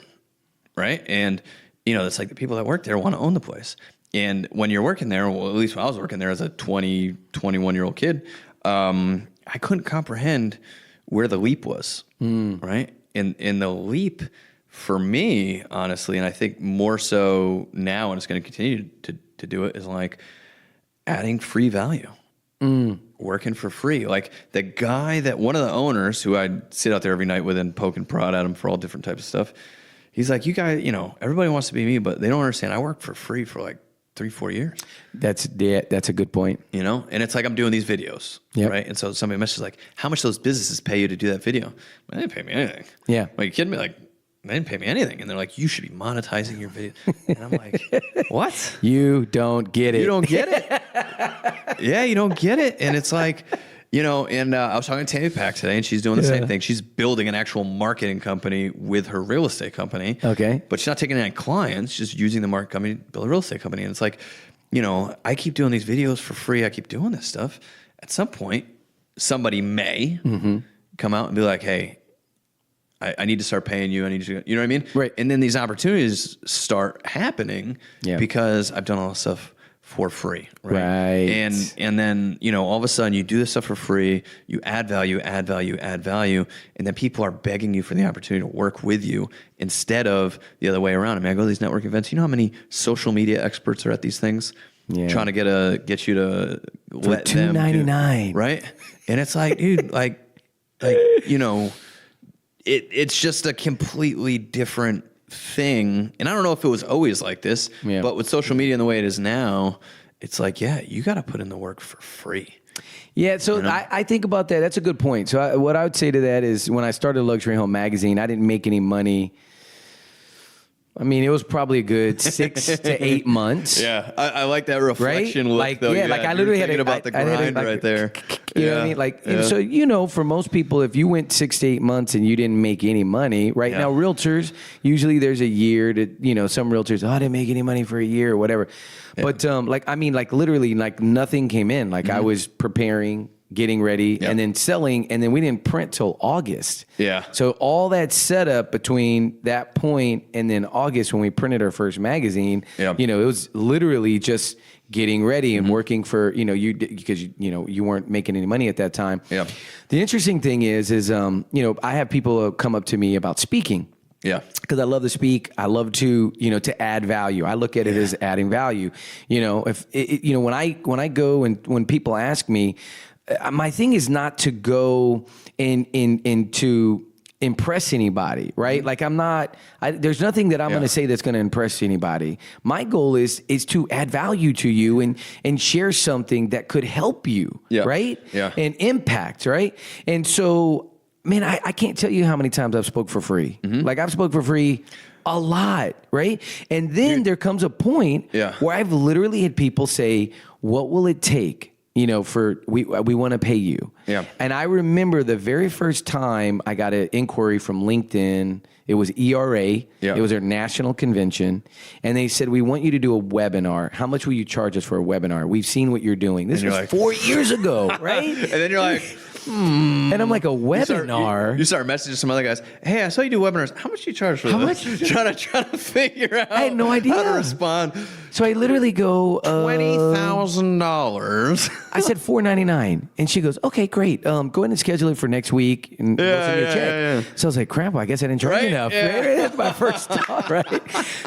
right? And, it's like the people that work there want to own the place. And when you're working there, well, at least when I was working there as a 20, 21-year-old kid, I couldn't comprehend where the leap was, right? And the leap for me, honestly, and I think more so now, and it's going to continue to do it, is adding free value. Working for free. Like the guy one of the owners who I'd sit out there every night with and poke and prod at him for all different types of stuff. He's like, you guys, everybody wants to be me, but they don't understand. I work for free for 3-4 years. That's a good point. And it's I'm doing these videos, right? And so somebody messages how much those businesses pay you to do that video? They didn't pay me anything. Yeah. Are you kidding me? They didn't pay me anything. And they're like, you should be monetizing your video. And I'm like, what? You don't get it. You don't get it. Yeah, you don't get it. And it's and I was talking to TM3Impact today, and she's doing the same thing. She's building an actual marketing company with her real estate company. Okay. But she's not taking any clients, she's just using the market company to build a real estate company. And it's I keep doing these videos for free. I keep doing this stuff. At some point, somebody may come out and be like, hey, I need to start paying you. I need to, you know what I mean? Right. And then these opportunities start happening because I've done all this stuff for free. Right. And then, all of a sudden you do this stuff for free, you add value, and then people are begging you for the opportunity to work with you instead of the other way around. I go to these network events. You know how many social media experts are at these things? Yeah. Trying to get you to for let them $2.99. Right. And it's dude, it's just a completely different thing. And I don't know if it was always like this, but with social media and the way it is now, it's you got to put in the work for free. Yeah, so I think about that. That's a good point. So what I would say to that is when I started Luxury Home Magazine, I didn't make any money I mean, it was probably a good 6 to 8 months. Yeah, I like that reflection right? look, like, though. Yeah, like I literally had about the grind right there. You know what I mean? Like, and so, for most people, if you went 6 to 8 months and you didn't make any money, right now, realtors, usually there's a year to, some realtors, I didn't make any money for a year or whatever. Yeah. But literally, like nothing came in. Like I was preparing, getting ready, and then selling, and then we didn't print till August. Yeah. So all that setup between that point and then August when we printed our first magazine, it was literally just getting ready and working for, because you weren't making any money at that time. Yeah. The interesting thing is I have people come up to me about speaking. Yeah. Because I love to speak. I love to add value. I look at it as adding value. If when I go and when people ask me, my thing is not to go in to impress anybody, right? Like there's nothing that I'm going to say that's going to impress anybody. My goal is to add value to you and share something that could help you, right? Yeah. And impact, right? And so, man, I can't tell you how many times I've spoke for free. Like I've spoke for free a lot, right? And then there comes a point where I've literally had people say, what will it take? For we want to pay you. Yeah. And I remember the very first time I got an inquiry from LinkedIn. It was ERA. Yeah. It was their national convention. And they said, we want you to do a webinar. How much will you charge us for a webinar? We've seen what you're doing. This was like 4 years ago, right? And then you're like, And I'm like, a webinar? You start messaging some other guys. Hey, I saw you do webinars. How much do you charge for this? How much? Trying to figure out. I had no idea how to respond. So I literally go $20,000. I said $499, and she goes, "Okay, great. Go ahead and schedule it for next week, and we'll send you a check." Yeah. So I was like, "Crap! I guess I didn't charge enough." Yeah. That's my first thought, right?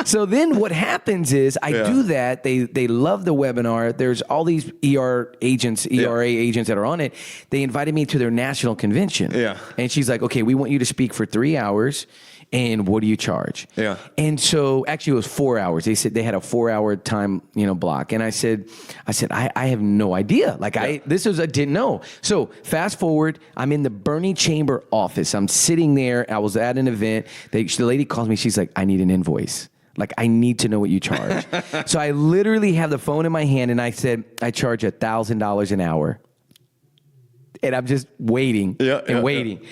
So then what happens is I do that. They love the webinar. There's all these ERA agents that are on it. They invited me to their national convention. Yeah. And she's like, "Okay, we want you to speak for 3 hours. And what do you charge?" Yeah. And so actually it was 4 hours. They said they had a 4 hour time, block. And I said, I have no idea. Like I didn't know. So fast forward, I'm in the Bernie Chamber office. I'm sitting there. I was at an event. The lady calls me. She's like, I need an invoice. Like, I need to know what you charge. So I literally have the phone in my hand and I said, I charge $1,000 an hour. And I'm just waiting waiting.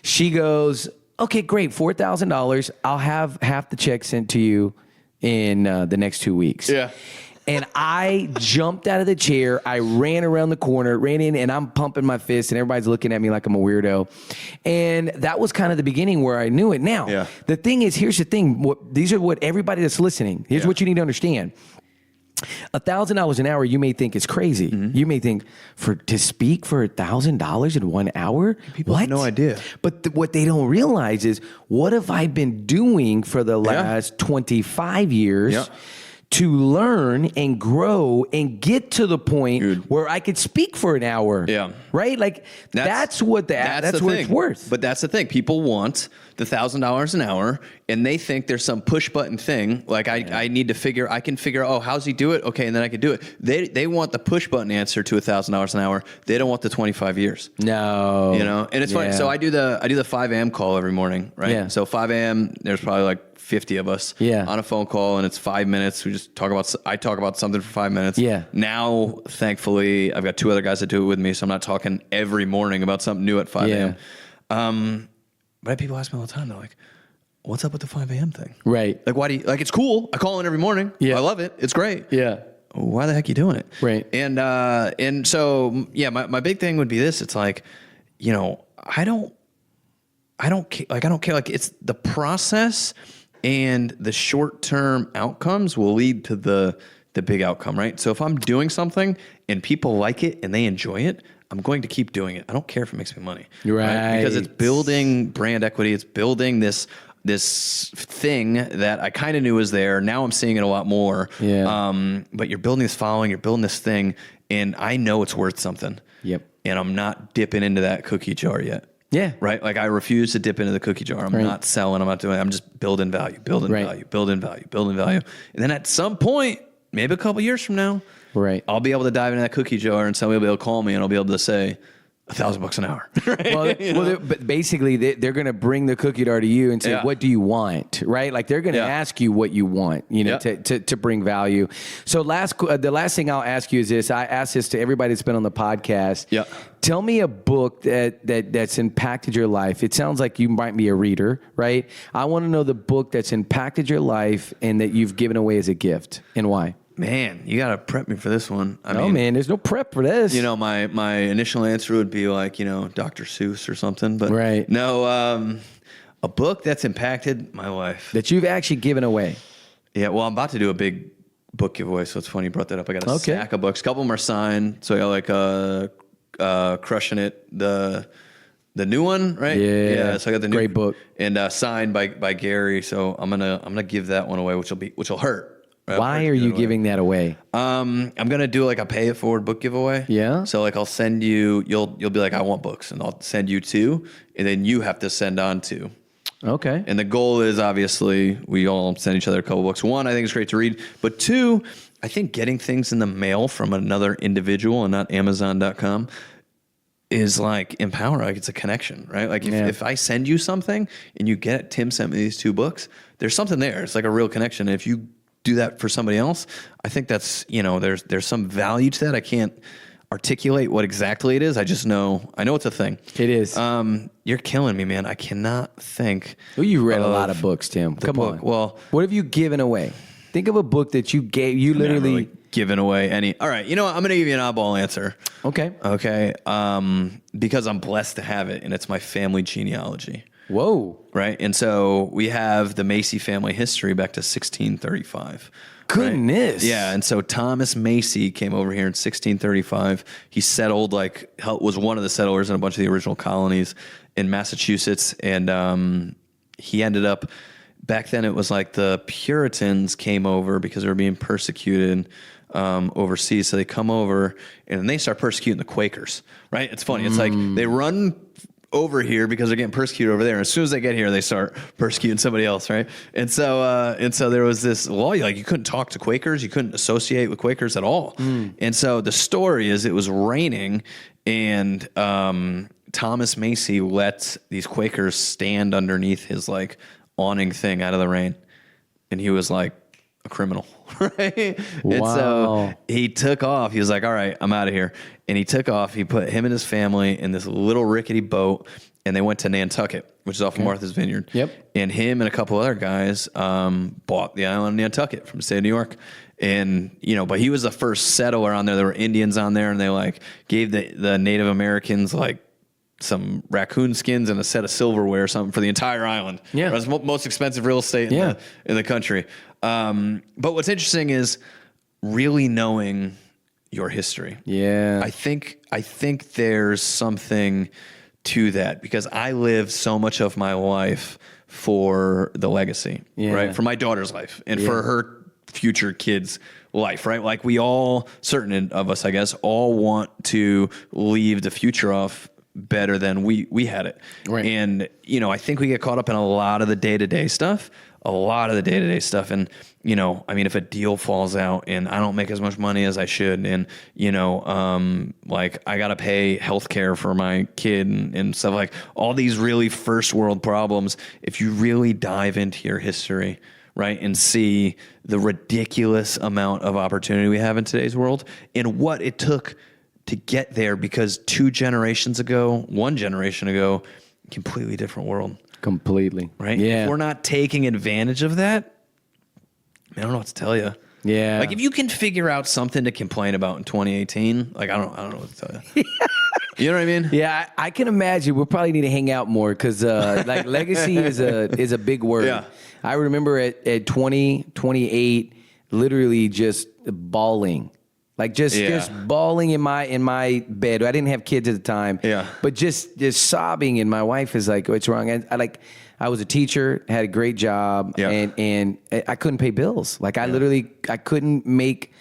She goes, okay, great, $4,000. I'll have half the check sent to you in the next 2 weeks. Yeah. And I jumped out of the chair. I ran around the corner, ran in, and I'm pumping my fist, and everybody's looking at me like I'm a weirdo. And that was kind of the beginning where I knew it. Now, the thing is, here's the thing. These are what everybody that's listening, here's what you need to understand. $1,000 an hour, you may think is crazy. You may think to speak for $1,000 in 1 hour. People have no idea. But what they don't realize is, what have I been doing for the last 25 years to learn and grow and get to the point where I could speak for an hour? Yeah, right. Like that's what it's worth. But that's the thing. People want the $1,000 an hour, and they think there's some push button thing. Like I can figure. Oh, how's he do it? Okay, and then I can do it. They want the push button answer to $1,000 an hour. They don't want the 25 years. No, and it's funny. So I do the 5 a.m. call every morning, right? Yeah. So 5 a.m. There's probably like 50 of us on a phone call, and it's 5 minutes. I talk about something for 5 minutes. Yeah. Now, thankfully, I've got 2 other guys that do it with me, so I'm not talking every morning about something new at 5 a.m. But people ask me all the time, they're like, what's up with the 5 a.m. thing? Right. Like, why do you, like, it's cool. I call in every morning. Yeah. I love it. It's great. Yeah. Why the heck are you doing it? Right. And so, my big thing would be this. It's like, I don't care. Like, it's the process and the short-term outcomes will lead to the big outcome, right? So if I'm doing something and people like it and they enjoy it, I'm going to keep doing it. I don't care if it makes me money. Right. Because it's building brand equity. It's building this thing that I kind of knew was there. Now I'm seeing it a lot more. Yeah. But you're building this following, you're building this thing, and I know it's worth something. Yep. And I'm not dipping into that cookie jar yet. Yeah. Right. Like I refuse to dip into the cookie jar. I'm not selling. I'm not doing it. I'm just building value, building value. And then at some point, maybe a couple years from now, I'll be able to dive into that cookie jar and somebody will be able to call me and I'll be able to say, $1,000 an hour. Well, but basically they're going to bring the cookie jar to you and say, what do you want? Right? Like they're going to ask you what you want, to bring value. So the last thing I'll ask you is this. I ask this to everybody that's been on the podcast. Yeah. Tell me a book that's impacted your life. It sounds like you might be a reader, right? I want to know the book that's impacted your life and that you've given away as a gift, and why. Man, you got to prep me for this one. I mean, man, there's no prep for this. My initial answer would be like, Dr. Seuss or something. But right. No, a book that's impacted my life. That you've actually given away. Yeah, well, I'm about to do a big book giveaway, so it's funny you brought that up. I got a stack of books. A couple of them are signed. So I got like Crushing It, the new one, right? Yeah. So I got the new great book. And signed by Gary. So I'm gonna give that one away, which will hurt. Right? Why are you giving that away? I'm gonna do like a pay it forward book giveaway. Yeah. So like I'll send you. You'll be like, I want books, and I'll send you 2, and then you have to send on 2. Okay. And the goal is obviously we all send each other a couple books. 1, I think it's great to read, but 2, I think getting things in the mail from another individual and not Amazon.com is like empowering. Like it's a connection, right? Like if I send you something and you get Tim sent me these 2 books, there's something there. It's like a real connection. And if you do that for somebody else, I think that's, there's some value to that. I can't articulate what exactly it is. I know it's a thing. It is. You're killing me, man. I cannot think. Well, you read a lot of books, Tim. Come on. Well, what have you given away? Think of a book that you gave. You literally really given away any. All right. You know what? I'm going to give you an oddball answer. Okay. Because I'm blessed to have it, and it's my family genealogy. Whoa. Right. And so we have the Macy family history back to 1635. Goodness. Right? Yeah. And so Thomas Macy came over here in 1635. He settled, was one of the settlers in a bunch of the original colonies in Massachusetts. And he ended up, back then it was like the Puritans came over because they were being persecuted overseas. So they come over and then they start persecuting the Quakers. Right. It's funny. It's like they run over here because they're getting persecuted over there. And as soon as they get here, they start persecuting somebody else, right? And so there was this law, like you couldn't talk to Quakers, you couldn't associate with Quakers at all. And so the story is it was raining, and Thomas Macy let these Quakers stand underneath his like awning thing out of the rain, and he was like a criminal, right? Wow. And so he took off. He was like, all right, I'm out of here. And he took off. He put him and his family in this little rickety boat, and they went to Nantucket, which is off of Martha's Vineyard. Yep. And him and a couple other guys bought the island of Nantucket from the state of New York. And, but he was the first settler on there. There were Indians on there, and they like gave the Native Americans like some raccoon skins and a set of silverware or something for the entire island. Yeah. It was the most expensive real estate in the country. But what's interesting is really knowing your history. Yeah. I think there's something to that because I live so much of my life for the legacy, right? For my daughter's life and for her future kids' life, right? Like we all, certain of us, I guess, all want to leave the future off better than we had it. Right. And, I think we get caught up in a lot of the day-to-day stuff. And, if a deal falls out and I don't make as much money as I should, and, I got to pay healthcare for my kid and stuff, like all these really first world problems, if you really dive into your history, right, and see the ridiculous amount of opportunity we have in today's world and what it took to get there, because 1 generation ago, completely different world. Completely. Right? Yeah. If we're not taking advantage of that, I don't know what to tell you. Yeah. Like if you can figure out something to complain about in 2018, like I don't know what to tell you. You know what I mean? Yeah, I can imagine. We'll probably need to hang out more because like legacy is a big word. Yeah. I remember at 28, literally just bawling. Like just bawling in my bed. I didn't have kids at the time. Yeah. But just sobbing, and my wife is like, "What's wrong?" And I was a teacher, had a great job, and I couldn't pay bills. Like I couldn't make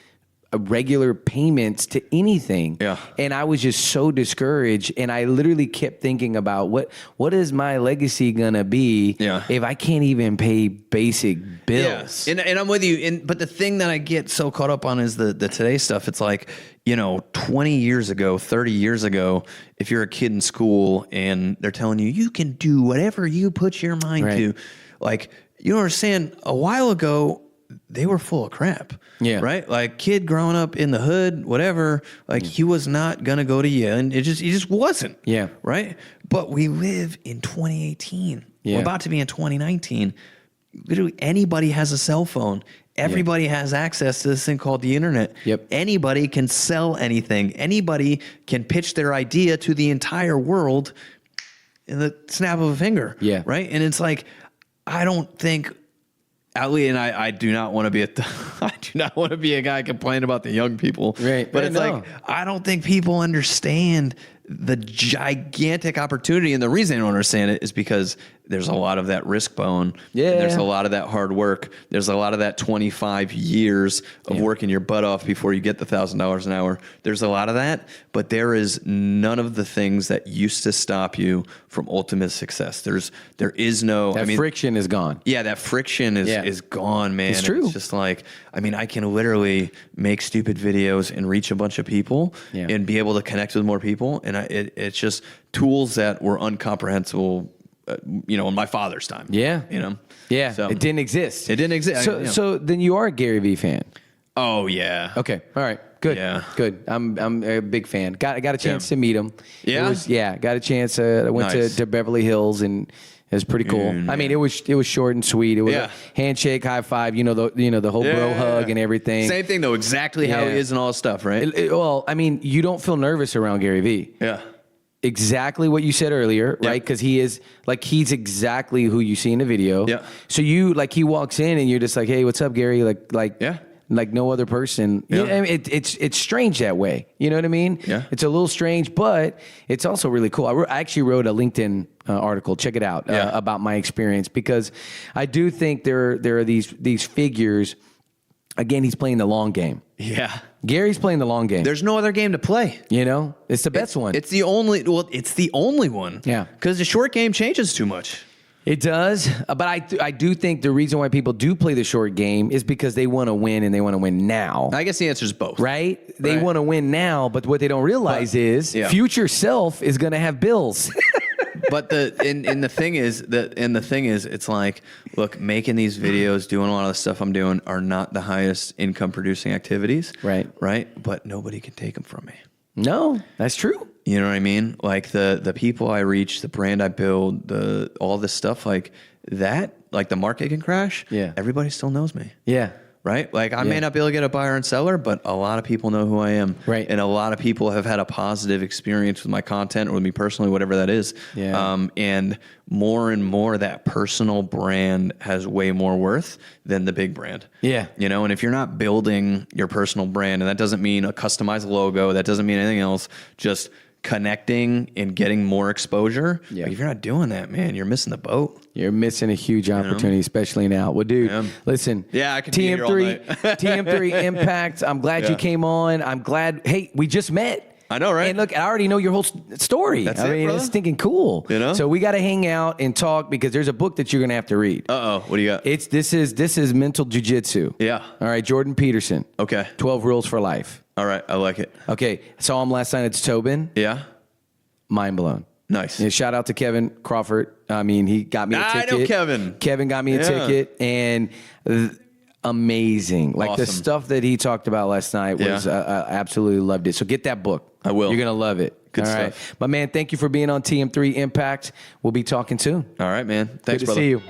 regular payments to anything. Yeah. And I was just so discouraged. And I literally kept thinking about what is my legacy gonna be if I can't even pay basic bills? Yeah. And I'm with you. But the thing that I get so caught up on is the today stuff. It's like, 20 years ago, 30 years ago, if you're a kid in school and they're telling you, you can do whatever you put your mind to, like, you don't understand, a while ago, they were full of crap. Yeah. Right? Like, kid growing up in the hood, whatever, like, he was not going to go to Yale. And he just wasn't. Yeah. Right? But we live in 2018. Yeah. We're about to be in 2019. Literally anybody has a cell phone. Everybody has access to this thing called the internet. Yep. Anybody can sell anything. Anybody can pitch their idea to the entire world in the snap of a finger. Yeah. Right? And it's like, I don't think, Ali and I do not want to be I do not want to be a guy complaining about the young people. Right. But it's like, I don't think people understand the gigantic opportunity. And the reason I don't understand it is because there's a lot of that risk bone. Yeah. And there's a lot of that hard work. There's a lot of that 25 years of working your butt off before you get the $1,000 an hour. There's a lot of that, but there is none of the things that used to stop you from ultimate success. There is no, That friction is gone. Yeah, that friction is gone, man. It's true. It's just like, I can literally make stupid videos and reach a bunch of people and be able to connect with more people. And it's just tools that were incomprehensible, in my father's time. Yeah. Yeah. So, it didn't exist. It didn't exist. So then you are a Gary Vee fan. Oh yeah. Okay. All right. Good. Yeah. Good. I'm a big fan. Got a chance to meet him. Yeah. Got a chance. I went to Beverly Hills and it was pretty cool. It was short and sweet. It was a handshake, high five. The whole bro hug and everything. Same thing though. Exactly how he is and all that stuff, right? You don't feel nervous around Gary Vee. Yeah. Exactly what you said earlier, right? Because he's exactly who you see in the video. Yeah. So he walks in and you're just like, hey, what's up, Gary? Like no other person. Yeah. It's strange that way. You know what I mean? Yeah. It's a little strange, but it's also really cool. I actually wrote a LinkedIn article. Check it out about my experience because I do think there are these figures. Again, he's playing the long game. Yeah. Gary's playing the long game. There's no other game to play. It's the best one. It's the only one. Yeah. Because the short game changes too much. It does, but I do think the reason why people do play the short game is because they want to win and they want to win now. I guess the answer is both. Right? They want to win now, but what they don't realize is future self is going to have bills. But the thing is, it's like, look, making these videos, doing a lot of the stuff I'm doing are not the highest income producing activities. Right. Right. But nobody can take them from me. No, that's true. You know what I mean? Like the people I reach, the brand I build, all this stuff like that, like the market can crash. Yeah. Everybody still knows me. Yeah. Right? Like I may not be able to get a buyer and seller, but a lot of people know who I am. Right. And a lot of people have had a positive experience with my content or with me personally, whatever that is. Yeah. And more that personal brand has way more worth than the big brand. Yeah. And if you're not building your personal brand, and that doesn't mean a customized logo, that doesn't mean anything else, just connecting and getting more exposure. Yeah. Like if you're not doing that, man, you're missing the boat. You're missing a huge opportunity, especially now. Well, dude, listen. Yeah, I can be here all night. TM3 Impact. I'm glad you came on. I'm glad. Hey, we just met. I know, right? And look, I already know your whole story. That's it, it's stinking cool. So we got to hang out and talk because there's a book that you're going to have to read. What do you got? This is mental jiu-jitsu. Yeah. All right, Jordan Peterson. Okay. 12 Rules for Life. All right, I like it. Okay, saw him last night at Tobin. Yeah. Mind blown. Nice. Yeah, shout out to Kevin Crawford. He got me a ticket. I know Kevin. Kevin got me a ticket, and amazing. Like the stuff that he talked about last night was, I absolutely loved it. So get that book. I will. You're going to love it. Good All stuff. Right. But man, thank you for being on TM3 Impact. We'll be talking soon. All right, man. Thanks, Good to brother. see you.